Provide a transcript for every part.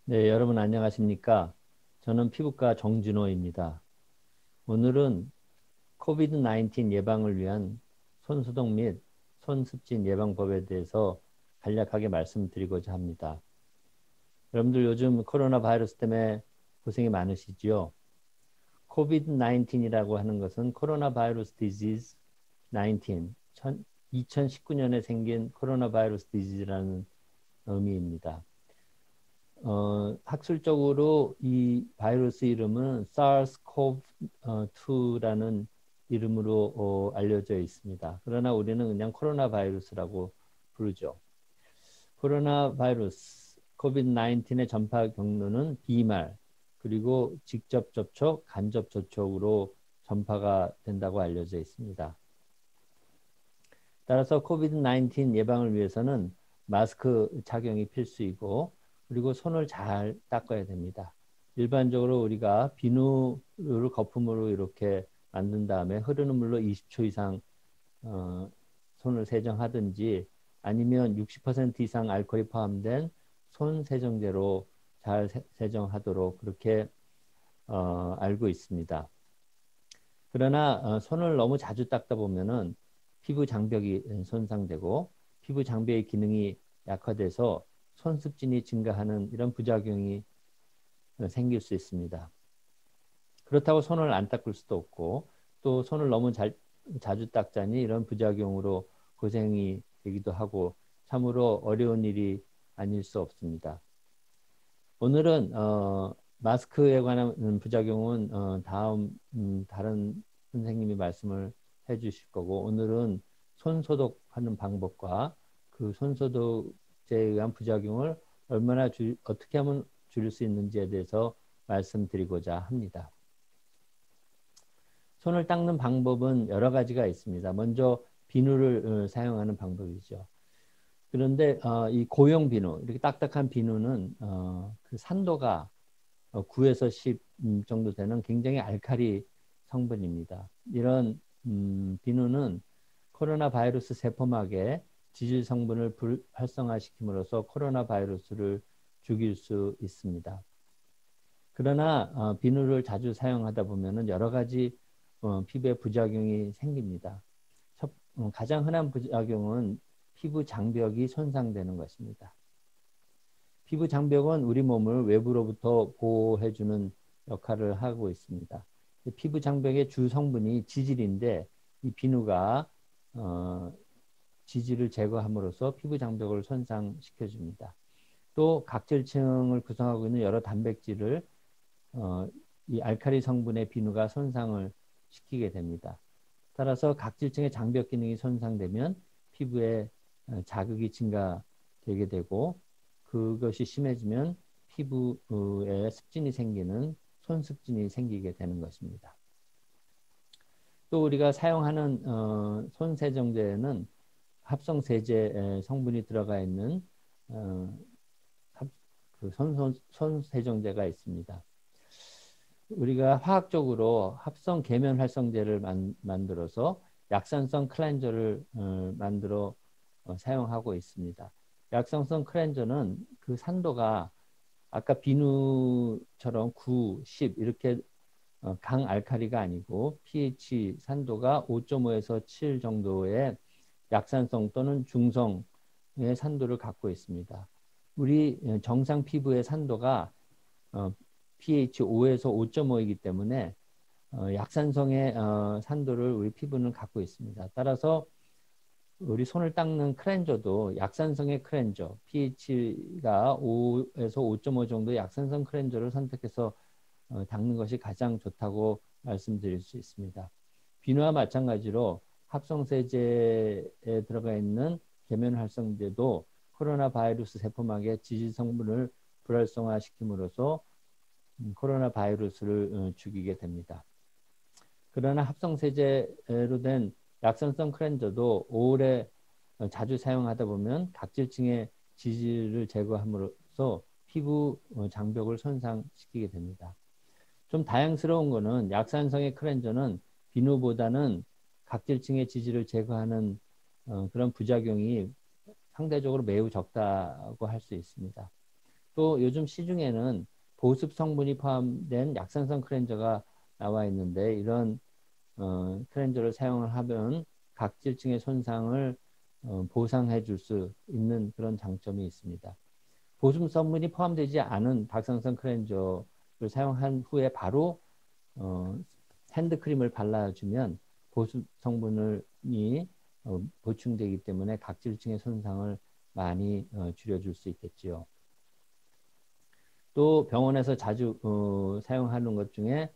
네, 여러분 안녕하십니까? 저는 피부과 정진호입니다. 오늘은 코비드 19 예방을 위한 손소독 및 손습진 예방법에 대해서 간략하게 말씀드리고자 합니다. 여러분들 요즘 코로나 바이러스 때문에 고생이 많으시지요? 코비드 19이라고 하는 것은 코로나 바이러스 디지즈 19, 2019년에 생긴 코로나 바이러스 디지즈라는 의미입니다. 학술적으로 이 바이러스 이름은 SARS-CoV-2라는 이름으로 알려져 있습니다. 그러나 우리는 그냥 코로나 바이러스라고 부르죠. 코로나 바이러스 COVID-19의 전파 경로는 비말 그리고 직접 접촉, 간접 접촉으로 전파가 된다고 알려져 있습니다. 따라서 COVID-19 예방을 위해서는 마스크 착용이 필수이고 그리고 손을 잘 닦아야 됩니다. 일반적으로 우리가 비누를 거품으로 이렇게 만든 다음에 흐르는 물로 20초 이상 손을 세정하든지 아니면 60% 이상 알코올이 포함된 손 세정제로 잘 세정하도록 그렇게 알고 있습니다. 그러나 손을 너무 자주 닦다 보면은 피부 장벽이 손상되고 피부 장벽의 기능이 약화돼서 손습진이 증가하는 이런 부작용이 생길 수 있습니다. 그렇다고 손을 안 닦을 수도 없고 또 손을 너무 자주 닦자니 이런 부작용으로 고생이 되기도 하고 참으로 어려운 일이 아닐 수 없습니다. 오늘은 마스크에 관한 부작용은 다음 다른 선생님이 말씀을 해주실 거고 오늘은 손 소독하는 방법과 그 손 소독제에 의한 부작용을 어떻게 하면 줄일 수 있는지에 대해서 말씀드리고자 합니다. 손을 닦는 방법은 여러 가지가 있습니다. 먼저 비누를 사용하는 방법이죠. 그런데 이 고용 비누, 이렇게 딱딱한 비누는 그 산도가 9에서 10 정도 되는 굉장히 알칼리 성분입니다. 이런 비누는 코로나 바이러스 세포막에 지질 성분을 불활성화시킴으로써 코로나 바이러스를 죽일 수 있습니다. 그러나 비누를 자주 사용하다 보면 여러 가지 피부에 부작용이 생깁니다. 가장 흔한 부작용은 피부 장벽이 손상되는 것입니다. 피부 장벽은 우리 몸을 외부로부터 보호해주는 역할을 하고 있습니다. 피부 장벽의 주 성분이 지질인데 이 비누가 지질을 제거함으로써 피부 장벽을 손상시켜줍니다. 또 각질층을 구성하고 있는 여러 단백질을 이 알칼리 성분의 비누가 손상을 시키게 됩니다. 따라서 각질층의 장벽 기능이 손상되면 피부에 자극이 증가되게 되고 그것이 심해지면 피부에 습진이 생기는 손습진이 생기게 되는 것입니다. 또 우리가 사용하는 손세정제에는 합성세제 성분이 들어가 있는 그 손세정제가 있습니다. 우리가 화학적으로 합성 계면 활성제를 만들어서 약산성 클렌저를 만들어 사용하고 있습니다. 약산성 클렌저는 그 산도가 아까 비누처럼 9, 10 이렇게 강알칼리가 아니고 pH 산도가 5.5에서 7 정도의 약산성 또는 중성의 산도를 갖고 있습니다. 우리 정상 피부의 산도가 pH 5에서 5.5이기 때문에 약산성의 산도를 우리 피부는 갖고 있습니다. 따라서 우리 손을 닦는 클렌저도 약산성의 클렌저, pH가 5에서 5.5 정도의 약산성 클렌저를 선택해서 닦는 것이 가장 좋다고 말씀드릴 수 있습니다. 비누와 마찬가지로 합성세제에 들어가 있는 계면활성제도 코로나 바이러스 세포막의 지질 성분을 불활성화시킴으로써 코로나 바이러스를 죽이게 됩니다. 그러나 합성세제로 된 약산성 클렌저도 오래 자주 사용하다 보면 각질층의 지질을 제거함으로써 피부 장벽을 손상시키게 됩니다. 좀 다양스러운 거는 약산성의 클렌저는 비누보다는 각질층의 지질을 제거하는 그런 부작용이 상대적으로 매우 적다고 할 수 있습니다. 또 요즘 시중에는 보습 성분이 포함된 약산성 클렌저가 나와 있는데 이런 클렌저를 사용을 하면 각질층의 손상을 보상해 줄 수 있는 그런 장점이 있습니다. 보습 성분이 포함되지 않은 박상선 클렌저를 사용한 후에 바로 핸드크림을 발라주면 보습 성분이 보충되기 때문에 각질층의 손상을 많이 줄여줄 수 있겠지요. 또 병원에서 자주 사용하는 것 중에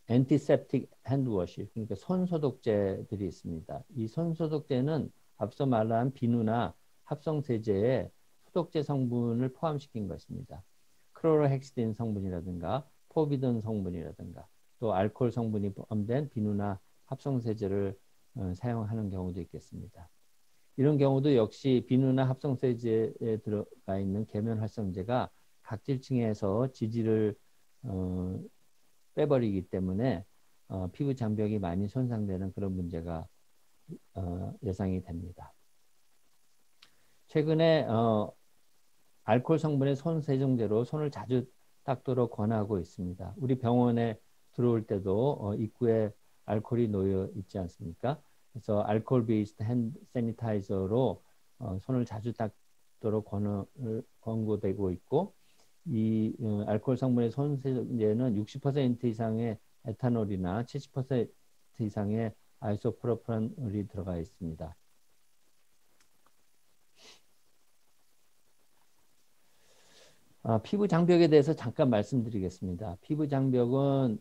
엔티세프틱 핸드워시, 그러니까 손소독제들이 있습니다. 이 손소독제는 앞서 말한 비누나 합성세제에 소독제 성분을 포함시킨 것입니다. 크로로헥시딘 성분이라든가 포비돈 성분이라든가 또 알코올 성분이 포함된 비누나 합성세제를 사용하는 경우도 있겠습니다. 이런 경우도 역시 비누나 합성세제에 들어가 있는 계면활성제가 각질층에서 지질을 빼버리기 때문에 피부 장벽이 많이 손상되는 그런 문제가 예상이 됩니다. 최근에 알코올 성분의 손 세정제로 손을 자주 닦도록 권하고 있습니다. 우리 병원에 들어올 때도 입구에 알코올이 놓여 있지 않습니까? 그래서 알코올 베이스드 핸드 세니타이저로 손을 자주 닦도록 권고되고 있고, 이 알코올 성분의 손 세정제는 60% 이상의 에탄올이나 70% 이상의 아이소프로판올이 들어가 있습니다. 피부 장벽에 대해서 잠깐 말씀드리겠습니다. 피부 장벽은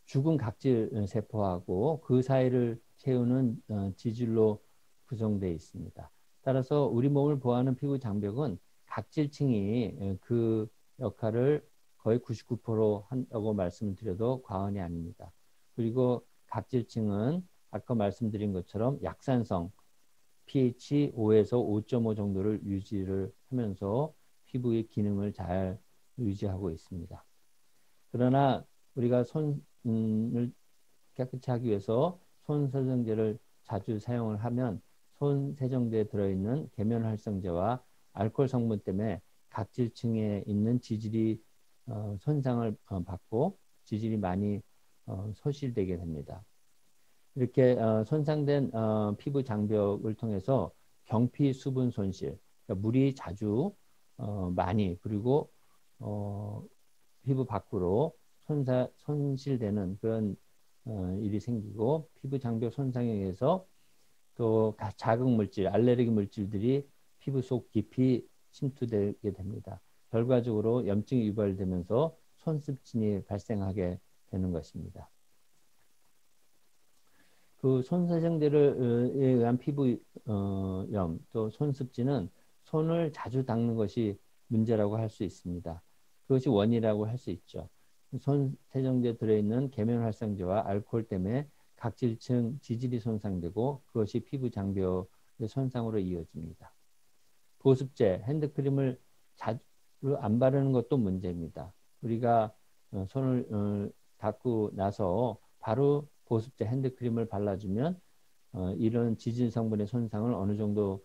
죽은 각질 세포하고 그 사이를 채우는 지질로 구성되어 있습니다. 따라서 우리 몸을 보호하는 피부 장벽은 각질층이 그 역할을 거의 99% 한다고 말씀을 드려도 과언이 아닙니다. 그리고 각질층은 아까 말씀드린 것처럼 약산성, pH 5에서 5.5 정도를 유지를 하면서 피부의 기능을 잘 유지하고 있습니다. 그러나 우리가 손을 깨끗이 하기 위해서 손세정제를 자주 사용을 하면 손세정제에 들어있는 계면활성제와 알코올 성분 때문에 각질층에 있는 지질이 손상을 받고 지질이 많이 소실되게 됩니다. 이렇게 손상된 피부 장벽을 통해서 경피 수분 손실, 그러니까 물이 자주 많이 그리고 피부 밖으로 손실되는 그런 일이 생기고 피부 장벽 손상에 의해서 또 자극물질, 알레르기 물질들이 피부 속 깊이 침투되게 됩니다. 결과적으로 염증이 유발되면서 손습진이 발생하게 되는 것입니다. 그 손세정제에 의한 피부염 또 손습진은 손을 자주 닦는 것이 문제라고 할 수 있습니다. 그것이 원인이라고 할 수 있죠. 손세정제에 들어있는 계면활성제와 알코올 때문에 각질층 지질이 손상되고 그것이 피부 장벽의 손상으로 이어집니다. 보습제, 핸드크림을 자주 안 바르는 것도 문제입니다. 우리가 손을 닦고 나서 바로 보습제, 핸드크림을 발라주면 이런 지질 성분의 손상을 어느 정도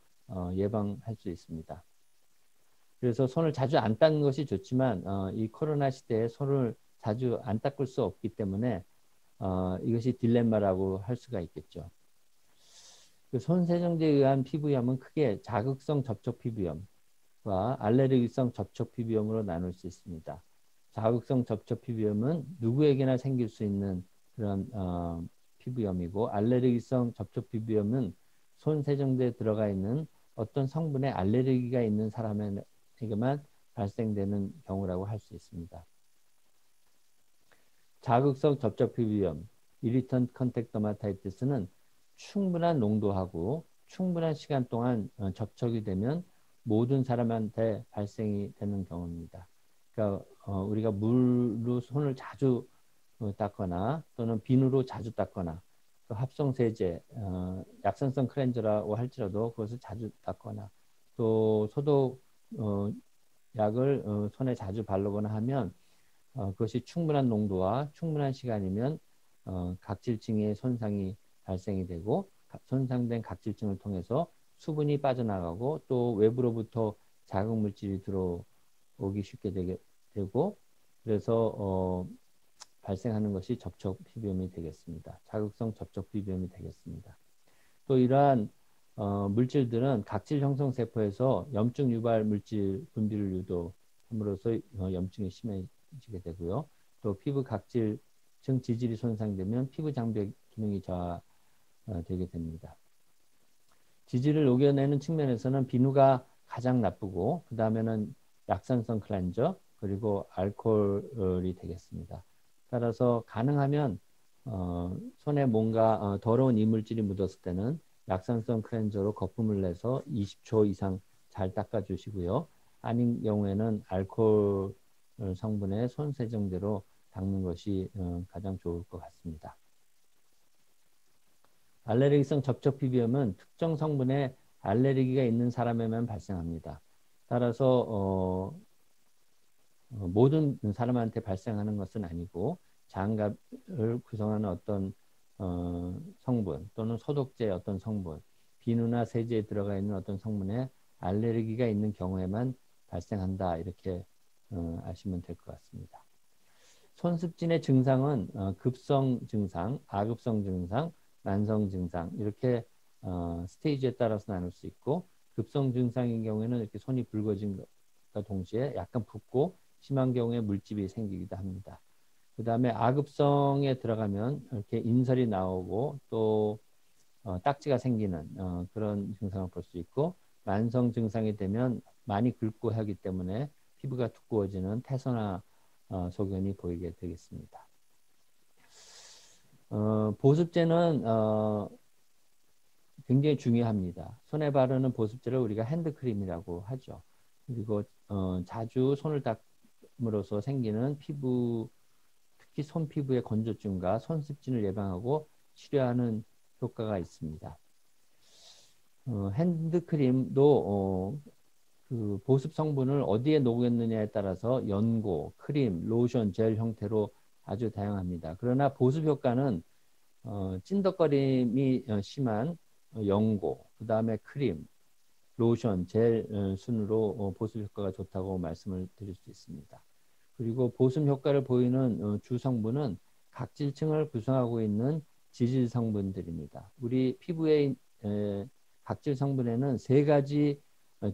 예방할 수 있습니다. 그래서 손을 자주 안 닦는 것이 좋지만 이 코로나 시대에 손을 자주 안 닦을 수 없기 때문에 이것이 딜레마라고 할 수가 있겠죠. 그 손세정제에 의한 피부염은 크게 자극성 접촉 피부염과 알레르기성 접촉 피부염으로 나눌 수 있습니다. 자극성 접촉 피부염은 누구에게나 생길 수 있는 그런 피부염이고, 알레르기성 접촉 피부염은 손세정제에 들어가 있는 어떤 성분에 알레르기가 있는 사람에게만 발생되는 경우라고 할 수 있습니다. 자극성 접촉 피부염, 이리턴트 컨택 더마타이티스는 충분한 농도하고 충분한 시간 동안 접촉이 되면 모든 사람한테 발생이 되는 경우입니다. 그러니까 우리가 물로 손을 자주 닦거나 또는 비누로 자주 닦거나 또 합성세제, 약산성 클렌저라고 할지라도 그것을 자주 닦거나 또 소독 약을 손에 자주 바르거나 하면 그것이 충분한 농도와 충분한 시간이면 각질층의 손상이 발생이 되고 손상된 각질층을 통해서 수분이 빠져나가고 또 외부로부터 자극 물질이 들어오기 쉽게 되고 그래서 발생하는 것이 접촉 피부염이 되겠습니다. 자극성 접촉 피부염이 되겠습니다. 또 이러한 물질들은 각질 형성 세포에서 염증 유발 물질 분비를 유도함으로써 염증이 심해지게 되고요. 또 피부 각질층 지질이 손상되면 피부 장벽 기능이 저하되게 됩니다. 지질을 녹여내는 측면에서는 비누가 가장 나쁘고 그 다음에는 약산성 클렌저 그리고 알코올이 되겠습니다. 따라서 가능하면 손에 뭔가 더러운 이물질이 묻었을 때는 약산성 클렌저로 거품을 내서 20초 이상 잘 닦아주시고요. 아닌 경우에는 알코올 성분의 손 세정제로 닦는 것이 가장 좋을 것 같습니다. 알레르기성 접촉 피부염은 특정 성분에 알레르기가 있는 사람에만 발생합니다. 따라서 모든 사람한테 발생하는 것은 아니고 장갑을 구성하는 어떤 성분 또는 소독제의 어떤 성분, 비누나 세제에 들어가 있는 어떤 성분에 알레르기가 있는 경우에만 발생한다 이렇게 아시면 될 것 같습니다. 손습진의 증상은 급성 증상, 아급성 증상, 만성 증상 이렇게 스테이지에 따라서 나눌 수 있고 급성 증상인 경우에는 이렇게 손이 붉어진과 동시에 약간 붓고 심한 경우에 물집이 생기기도 합니다. 그 다음에 아급성에 들어가면 이렇게 인설이 나오고 또 딱지가 생기는 그런 증상을 볼 수 있고 만성 증상이 되면 많이 긁고 하기 때문에 피부가 두꺼워지는 태소나 소견이 보이게 되겠습니다. 보습제는 굉장히 중요합니다. 손에 바르는 보습제를 우리가 핸드크림이라고 하죠. 그리고 자주 손을 닦음으로써 생기는 피부, 특히 손 피부의 건조증과 손습진을 예방하고 치료하는 효과가 있습니다. 핸드크림도 그 보습 성분을 어디에 녹였느냐에 따라서 연고, 크림, 로션, 젤 형태로 아주 다양합니다. 그러나 보습 효과는 찐덕거림이 심한 연고, 그 다음에 크림, 로션, 젤 순으로 보습 효과가 좋다고 말씀을 드릴 수 있습니다. 그리고 보습 효과를 보이는 주 성분은 각질층을 구성하고 있는 지질 성분들입니다. 우리 피부의 각질 성분에는 세 가지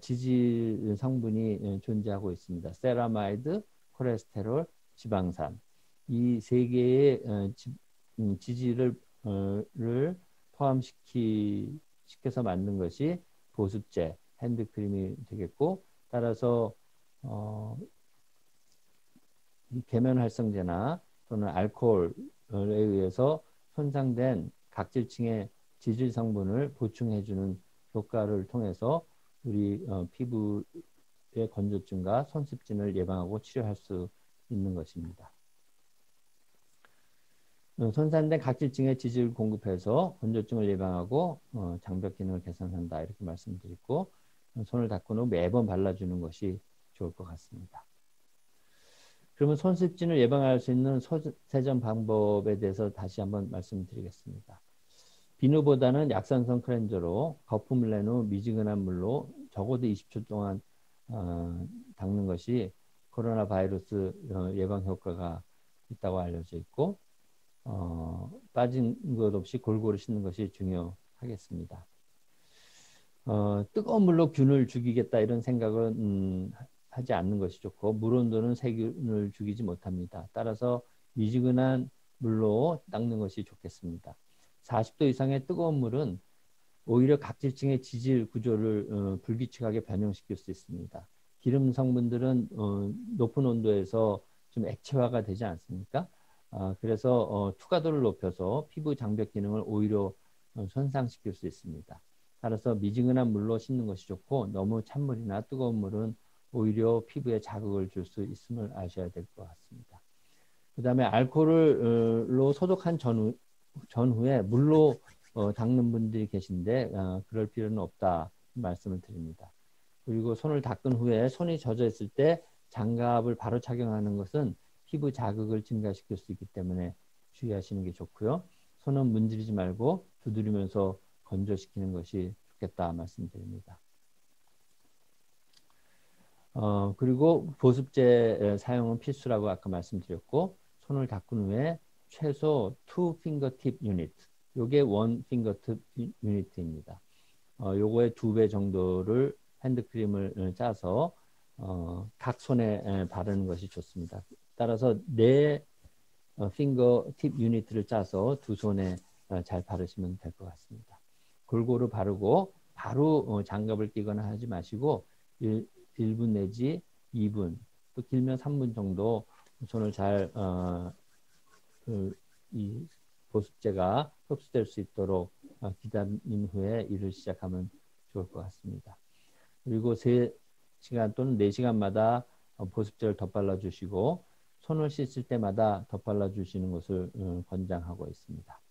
지질 성분이 존재하고 있습니다. 세라마이드, 콜레스테롤, 지방산. 이 세 개의 지질을 포함시켜서 만든 것이 보습제, 핸드크림이 되겠고 따라서 계면활성제나 또는 알코올에 의해서 손상된 각질층의 지질 성분을 보충해주는 효과를 통해서 우리 피부의 건조증과 손습진을 예방하고 치료할 수 있는 것입니다. 손상된 각질층의 지질을 공급해서 건조증을 예방하고 장벽 기능을 개선한다 이렇게 말씀드리고 손을 닦은 후 매번 발라주는 것이 좋을 것 같습니다. 그러면 손습진을 예방할 수 있는 세정 방법에 대해서 다시 한번 말씀드리겠습니다. 비누보다는 약산성 클렌저로 거품을 낸 후 미지근한 물로 적어도 20초 동안 닦는 것이 코로나 바이러스 예방 효과가 있다고 알려져 있고 빠진 것 없이 골고루 씻는 것이 중요하겠습니다. 뜨거운 물로 균을 죽이겠다 이런 생각은 하지 않는 것이 좋고 물 온도는 세균을 죽이지 못합니다. 따라서 미지근한 물로 닦는 것이 좋겠습니다. 40도 이상의 뜨거운 물은 오히려 각질층의 지질 구조를 불규칙하게 변형시킬 수 있습니다. 기름 성분들은 높은 온도에서 좀 액체화가 되지 않습니까? 그래서 투과도를 높여서 피부 장벽 기능을 오히려 손상시킬 수 있습니다. 따라서 미지근한 물로 씻는 것이 좋고 너무 찬물이나 뜨거운 물은 오히려 피부에 자극을 줄 수 있음을 아셔야 될 것 같습니다. 그 다음에 알코올로 소독한 전후에 물로 닦는 분들이 계신데 그럴 필요는 없다 말씀을 드립니다. 그리고 손을 닦은 후에 손이 젖어 있을 때 장갑을 바로 착용하는 것은 피부 자극을 증가시킬 수 있기 때문에 주의하시는 게 좋고요. 손은 문지르지 말고 두드리면서 건조시키는 것이 좋겠습니다. 좋겠다 말씀드립니다. 그리고 보습제 사용은 필수라고 아까 말씀드렸고, 손을 닦은 후에 최소 2 fingertip unit, 요게 1 fingertip unit입니다. 요거의 2배 정도를 핸드크림을 짜서 각 손에 바르는 것이 좋습니다. 따라서 4 fingertip unit를 짜서 두 손에 잘 바르시면 될 것 같습니다. 골고루 바르고 바로 장갑을 끼거나 하지 마시고 1분 내지 2분, 또 길면 3분 정도 손을 잘 이 보습제가 흡수될 수 있도록 기다린 후에 일을 시작하면 좋을 것 같습니다. 그리고 3시간 또는 4시간마다 보습제를 덧발라 주시고 손을 씻을 때마다 덧발라 주시는 것을 권장하고 있습니다.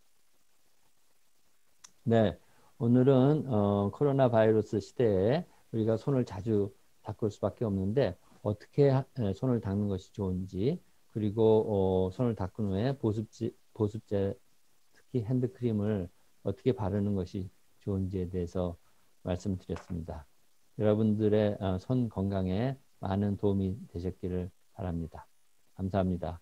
네, 오늘은 코로나 바이러스 시대에 우리가 손을 자주 닦을 수밖에 없는데 어떻게 손을 닦는 것이 좋은지, 그리고 손을 닦은 후에 보습제 특히 핸드크림을 어떻게 바르는 것이 좋은지에 대해서 말씀드렸습니다. 여러분들의 손 건강에 많은 도움이 되셨기를 바랍니다. 감사합니다.